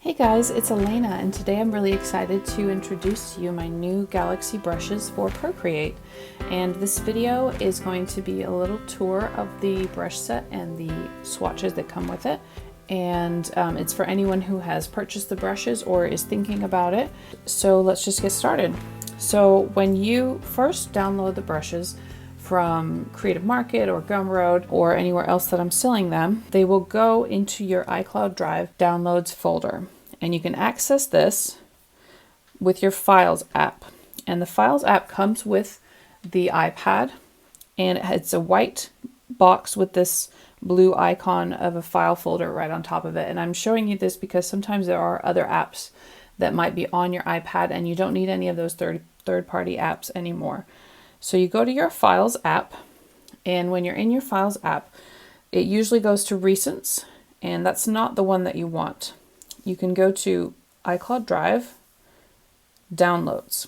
Hey guys, it's Alaina, and today I'm really excited to introduce to you my new Galaxy brushes for Procreate. And this video is going to be a little tour of the brush set and the swatches that come with it. And it's for anyone who has purchased the brushes or is thinking about it. So let's just get started. So when you first download the brushes from Creative Market or Gumroad or anywhere else that I'm selling them, they will go into your iCloud Drive downloads folder. And you can access this with your Files app. And the Files app comes with the iPad, and it's a white box with this blue icon of a file folder right on top of it. And I'm showing you this because sometimes there are other apps that might be on your iPad and you don't need any of those third-party apps anymore. So you go to your Files app, and when you're in your Files app, it usually goes to Recents, and that's not the one that you want. You can go to iCloud Drive, Downloads.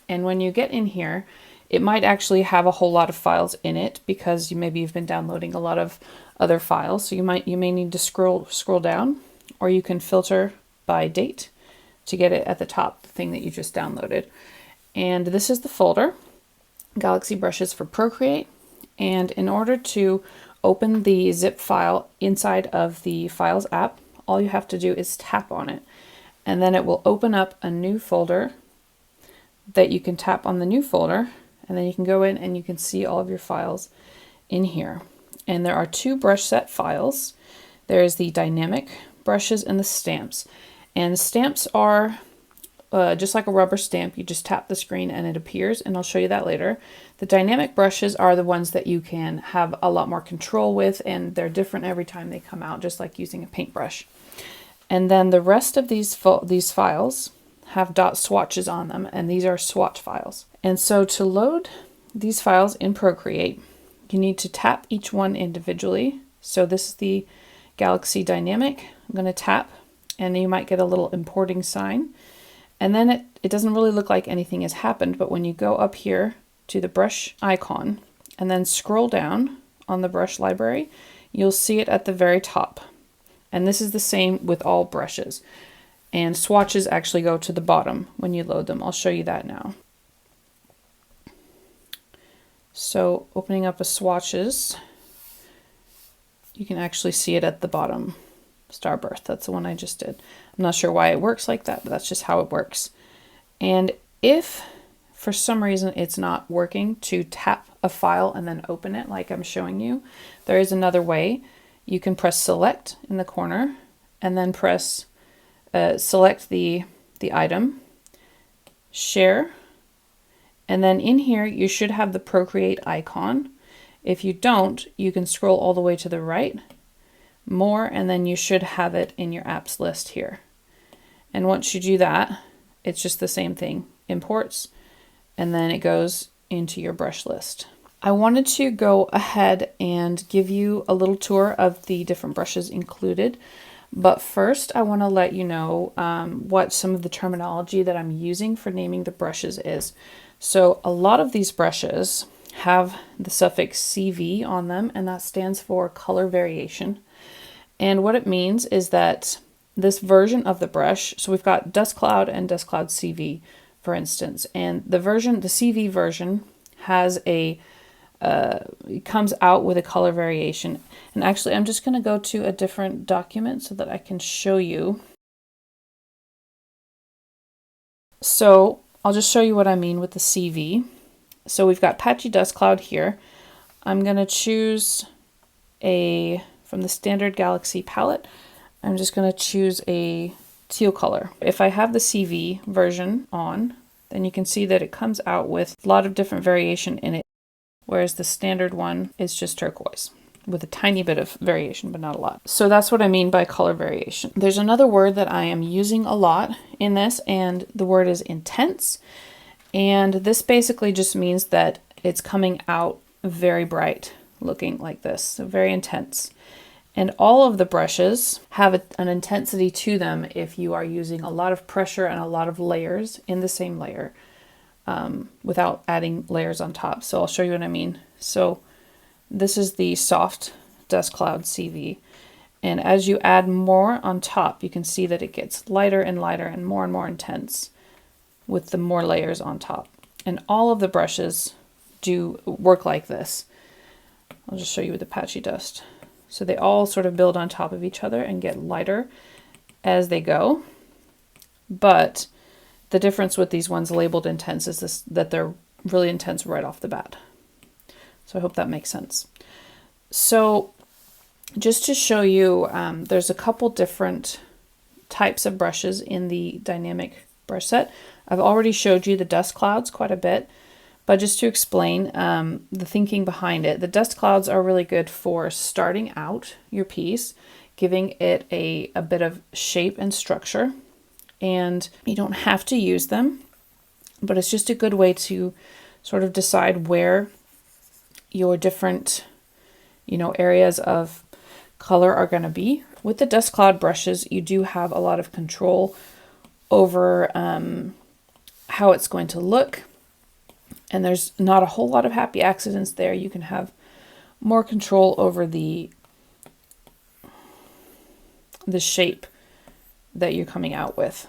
And when you get in here, it might actually have a whole lot of files in it because maybe you've been downloading a lot of other files. So you may need to scroll down, or you can filter by date to get it at the top, the thing that you just downloaded. And this is the folder, Galaxy Brushes for Procreate. And in order to open the zip file inside of the Files app, all you have to do is tap on it, and then it will open up a new folder that you can tap on the new folder, and then you can go in and you can see all of your files in here. And there are two brush set files. There is the dynamic brushes and the stamps. And the stamps are just like a rubber stamp. You just tap the screen and it appears, and I'll show you that later. The dynamic brushes are the ones that you can have a lot more control with, and they're different every time they come out, just like using a paintbrush. And then the rest of these files have dot swatches on them, and these are swatch files. And so to load these files in Procreate, you need to tap each one individually. So this is the Galaxy Dynamic. I'm going to tap, and you might get a little importing sign. And then it doesn't really look like anything has happened, but when you go up here to the brush icon and then scroll down on the brush library, you'll see it at the very top. And this is the same with all brushes. And swatches actually go to the bottom when you load them. I'll show you that now. So opening up a swatches, you can actually see it at the bottom. Starburst, that's the one I just did. I'm not sure why it works like that, but that's just how it works. And if for some reason it's not working to tap a file and then open it like I'm showing you, there is another way. You can press select in the corner and then press select the item, share, and then in here you should have the Procreate icon. If you don't, you can scroll all the way to the right, more, and then you should have it in your apps list here. And once you do that, it's just the same thing, imports, and then it goes into your brush list. I wanted to go ahead and give you a little tour of the different brushes included, but first I want to let you know what some of the terminology that I'm using for naming the brushes is. So a lot of these brushes have the suffix CV on them, and that stands for color variation. And what it means is that this version of the brush, so we've got Dust Cloud and Dust Cloud CV, for instance, and the CV version has it comes out with a color variation. And actually, I'm just going to go to a different document so that I can show you. So I'll just show you what I mean with the CV. So we've got Patchy Dust Cloud here. I'm going to choose from the standard Galaxy palette, I'm just going to choose a teal color. If I have the CV version on, then you can see that it comes out with a lot of different variation in it, whereas the standard one is just turquoise with a tiny bit of variation, but not a lot. So that's what I mean by color variation. There's another word that I am using a lot in this, and the word is intense. And this basically just means that it's coming out very bright looking like this, so very intense. And all of the brushes have an intensity to them if you are using a lot of pressure and a lot of layers in the same layer without adding layers on top. So I'll show you what I mean. So this is the soft Dust Cloud CV. And as you add more on top, you can see that it gets lighter and lighter and more intense with the more layers on top. And all of the brushes do work like this. I'll just show you with the patchy dust. So they all sort of build on top of each other and get lighter as they go. But the difference with these ones labeled intense is this, that they're really intense right off the bat. So I hope that makes sense. So just to show you, there's a couple different types of brushes in the dynamic brush set. I've already showed you the dust clouds quite a bit, but just to explain the thinking behind it, the dust clouds are really good for starting out your piece, giving it a bit of shape and structure. And you don't have to use them, but it's just a good way to sort of decide where your different, areas of color are going to be. With the dust cloud brushes, you do have a lot of control over how it's going to look. And there's not a whole lot of happy accidents there. You can have more control over the shape that you're coming out with.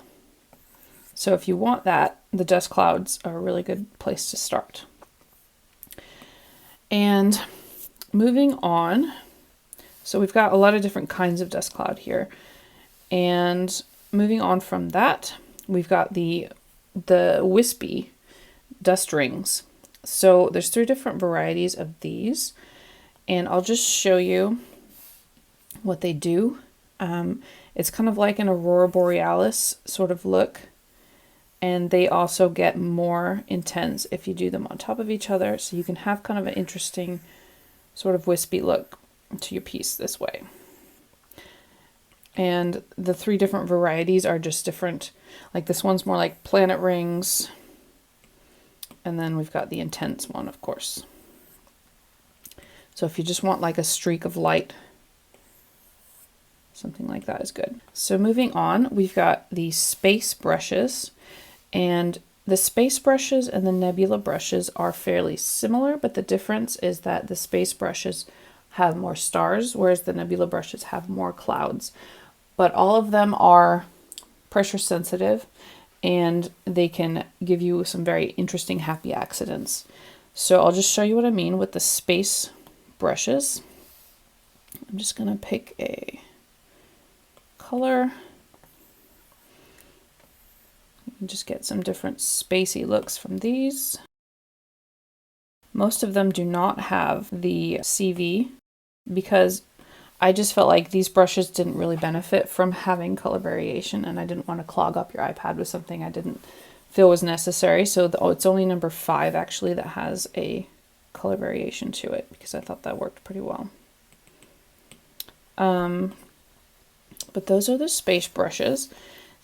So if you want that, the dust clouds are a really good place to start. And moving on, so we've got a lot of different kinds of dust cloud here. And moving on from that, we've got the Wispy dust rings. So there's 3 different varieties of these, and I'll just show you what they do. It's kind of like an aurora borealis sort of look, and they also get more intense if you do them on top of each other, so you can have kind of an interesting sort of wispy look to your piece this way. And the 3 different varieties are just different. Like this one's more like planet rings, and then we've got the intense one, of course. So if you just want like a streak of light, something like that is good. So moving on, we've got the space brushes, and the space brushes and the Nebula brushes are fairly similar, but the difference is that the space brushes have more stars, whereas the Nebula brushes have more clouds. But all of them are pressure sensitive, and they can give you some very interesting happy accidents. So I'll just show you what I mean with the space brushes. I'm just going to pick a color. You can just get some different spacey looks from these. Most of them do not have the CV because I just felt like these brushes didn't really benefit from having color variation, and I didn't want to clog up your iPad with something I didn't feel was necessary. So it's only number 5 actually that has a color variation to it, because I thought that worked pretty well. But those are the space brushes.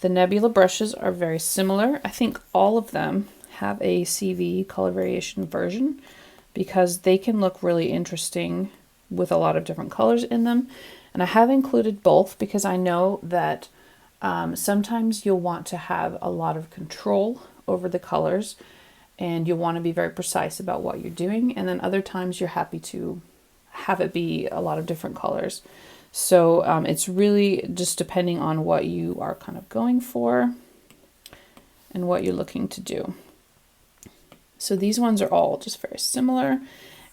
The Nebula brushes are very similar. I think all of them have a CV color variation version because they can look really interesting with a lot of different colors in them. And I have included both because I know that sometimes you'll want to have a lot of control over the colors and you'll want to be very precise about what you're doing. And then other times you're happy to have it be a lot of different colors. So it's really just depending on what you are kind of going for and what you're looking to do. So these ones are all just very similar.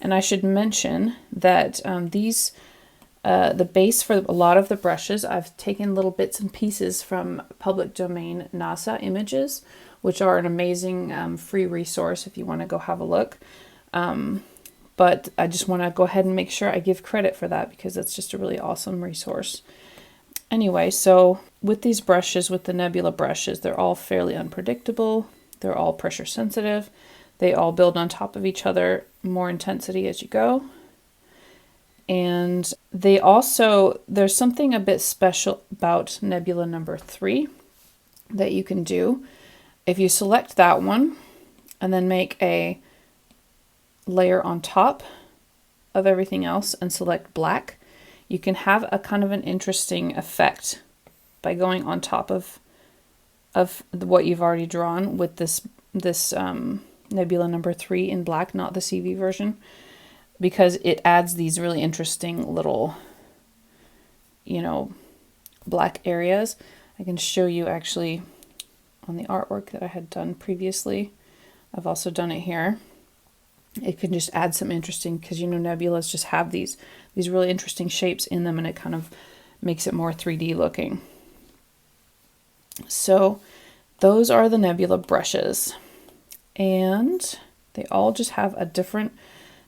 And I should mention that the base for a lot of the brushes, I've taken little bits and pieces from public domain NASA images, which are an amazing free resource if you want to go have a look. But I just want to go ahead and make sure I give credit for that because it's just a really awesome resource. Anyway, so with these brushes, with the Nebula brushes, they're all fairly unpredictable. They're all pressure sensitive. They all build on top of each other, more intensity as you go. And they also, there's something a bit special about Nebula number 3 that you can do. If you select that one and then make a layer on top of everything else and select black, you can have a kind of an interesting effect by going on top of what you've already drawn with this Nebula number 3 in black, not the CV version, because it adds these really interesting little you know, black areas. I can show you actually on the artwork that I had done previously. I've also done it here. It can just add some interesting, because you know nebulas just have these really interesting shapes in them, and it kind of makes it more 3D looking. So those are the Nebula brushes, and they all just have a different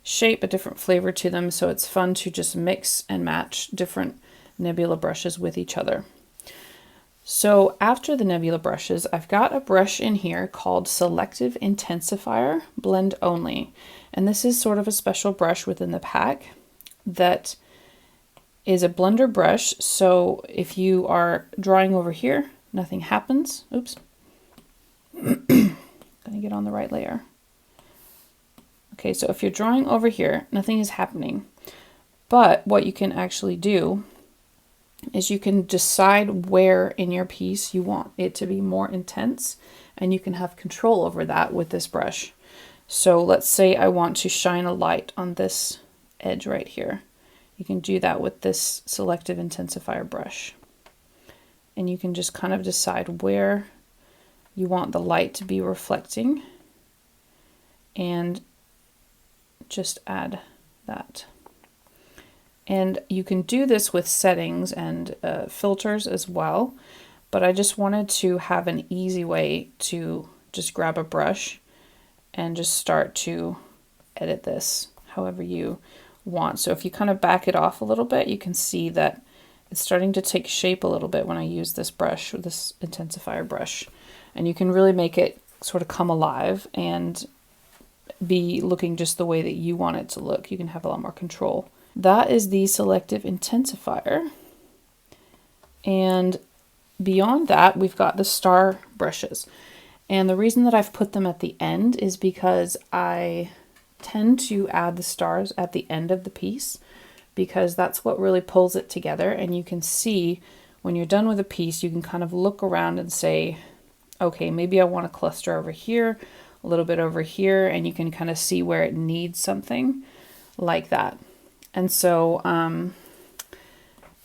shape, a different flavor to them, so it's fun to just mix and match different Nebula brushes with each other. So after the Nebula brushes, I've got a brush in here called Selective Intensifier Blend Only. And this is sort of a special brush within the pack that is a blender brush. So if you are drawing over here, nothing happens. Oops. Gonna get on the right layer. Okay, so if you're drawing over here, nothing is happening. But what you can actually do is you can decide where in your piece you want it to be more intense, and you can have control over that with this brush. So let's say I want to shine a light on this edge right here. You can do that with this Selective Intensifier brush. And you can just kind of decide where you want the light to be reflecting and just add that. And you can do this with settings and filters as well, but I just wanted to have an easy way to just grab a brush and just start to edit this however you want. So if you kind of back it off a little bit, you can see that it's starting to take shape a little bit when I use this brush, this intensifier brush. And you can really make it sort of come alive and be looking just the way that you want it to look. You can have a lot more control. That is the Selective Intensifier. And beyond that, we've got the star brushes. And the reason that I've put them at the end is because I tend to add the stars at the end of the piece, because that's what really pulls it together. And you can see when you're done with a piece, you can kind of look around and say, okay, maybe I want a cluster over here, a little bit over here, and you can kind of see where it needs something like that. And so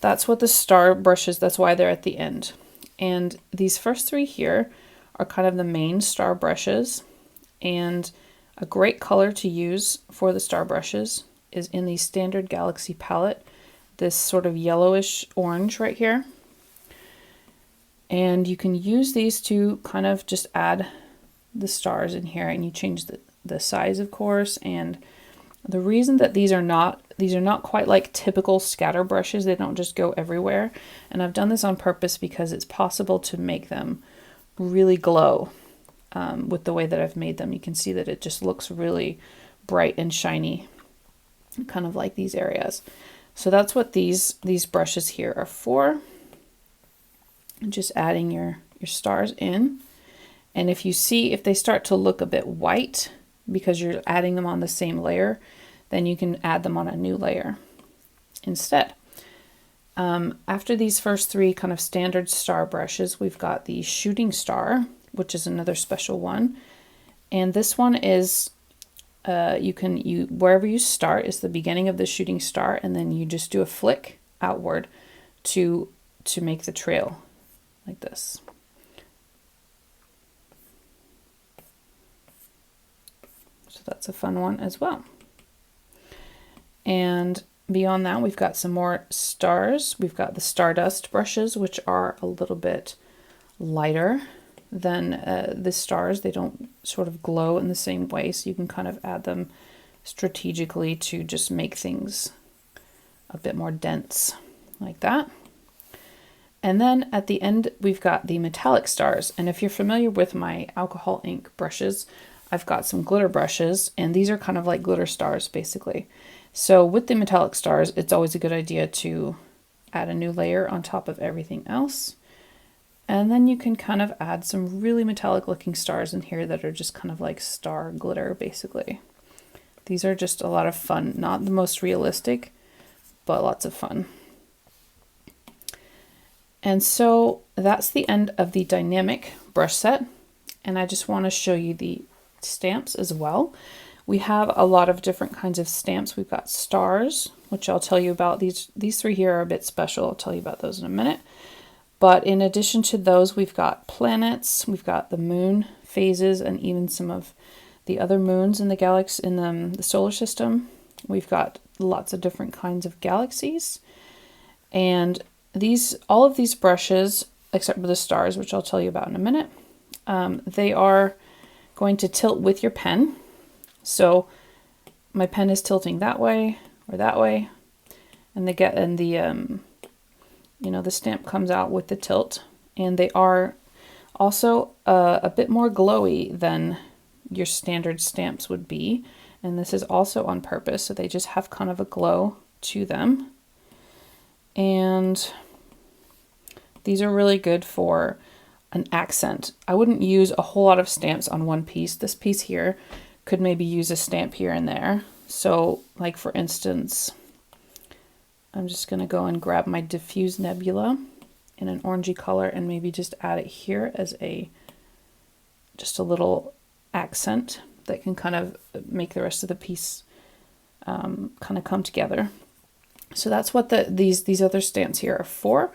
that's what the star brushes, that's why they're at the end. And these first three here are kind of the main star brushes, and a great color to use for the star brushes is in the standard Galaxy palette, this sort of yellowish orange right here. And you can use these to kind of just add the stars in here, and you change the size, of course. And the reason that these are not quite like typical scatter brushes, they don't just go everywhere. And I've done this on purpose because it's possible to make them really glow with the way that I've made them. You can see that it just looks really bright and shiny, kind of like these areas. So that's what these brushes here are for. Just adding your stars in. And if you see, if they start to look a bit white because you're adding them on the same layer, then you can add them on a new layer instead. After these first three kind of standard star brushes, we've got the shooting star, which is another special one. And this one is, wherever you start is the beginning of the shooting star, and then you just do a flick outward to make the trail like this. So that's a fun one as well. And beyond that, we've got some more stars. We've got the Stardust brushes, which are a little bit lighter than the stars. They don't sort of glow in the same way, so you can kind of add them strategically to just make things a bit more dense, like that. And then at the end, we've got the metallic stars. And if you're familiar with my alcohol ink brushes, I've got some glitter brushes, and these are kind of like glitter stars, basically. So with the metallic stars, it's always a good idea to add a new layer on top of everything else. And then you can kind of add some really metallic looking stars in here that are just kind of like star glitter, basically. These are just a lot of fun. Not the most realistic, but lots of fun. And so that's the end of the dynamic brush set. And I just want to show you the stamps as well. We have a lot of different kinds of stamps. We've got stars, which I'll tell you about. These three here are a bit special. I'll tell you about those in a minute. But in addition to those, we've got planets, we've got the moon phases, and even some of the other moons in the galaxy, in the solar system. We've got lots of different kinds of galaxies. And all of these brushes, except for the stars, which I'll tell you about in a minute, they are going to tilt with your pen. So my pen is tilting that way or that way, and the stamp comes out with the tilt, and they are also a bit more glowy than your standard stamps would be, and this is also on purpose, so they just have kind of a glow to them. And these are really good for an accent. I wouldn't use a whole lot of stamps on one piece. This piece here could maybe use a stamp here and there. So like for instance, I'm just going to go and grab my diffuse nebula in an orangey color and maybe just add it here as just a little accent that can kind of make the rest of the piece kind of come together. So that's what these other stamps here are for.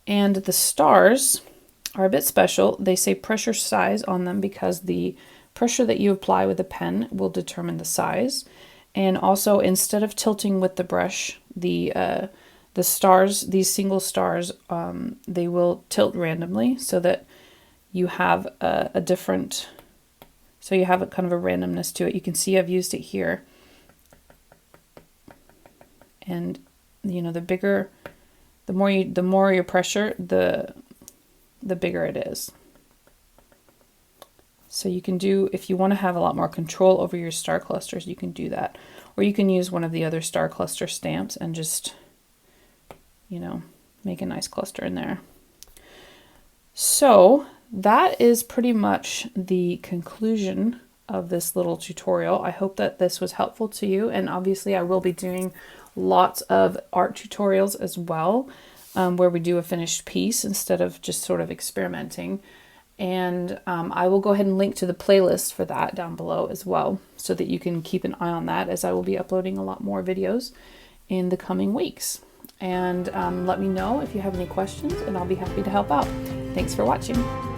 And the stars are a bit special. They say pressure size on them because the pressure that you apply with the pen will determine the size. And also, instead of tilting with the brush, the stars, these single stars, they will tilt randomly so that you have a different, so you have a kind of a randomness to it. You can see I've used it here. And you know, the more your pressure, the bigger it is. So you can do, if you want to have a lot more control over your star clusters, you can do that. Or you can use one of the other star cluster stamps and just, you know, make a nice cluster in there. So that is pretty much the conclusion of this little tutorial. I hope that this was helpful to you, and obviously I will be doing lots of art tutorials as well, where we do a finished piece instead of just sort of experimenting. And I will go ahead and link to the playlist for that down below as well, so that you can keep an eye on that, as I will be uploading a lot more videos in the coming weeks. And let me know if you have any questions, and I'll be happy to help out. Thanks for watching.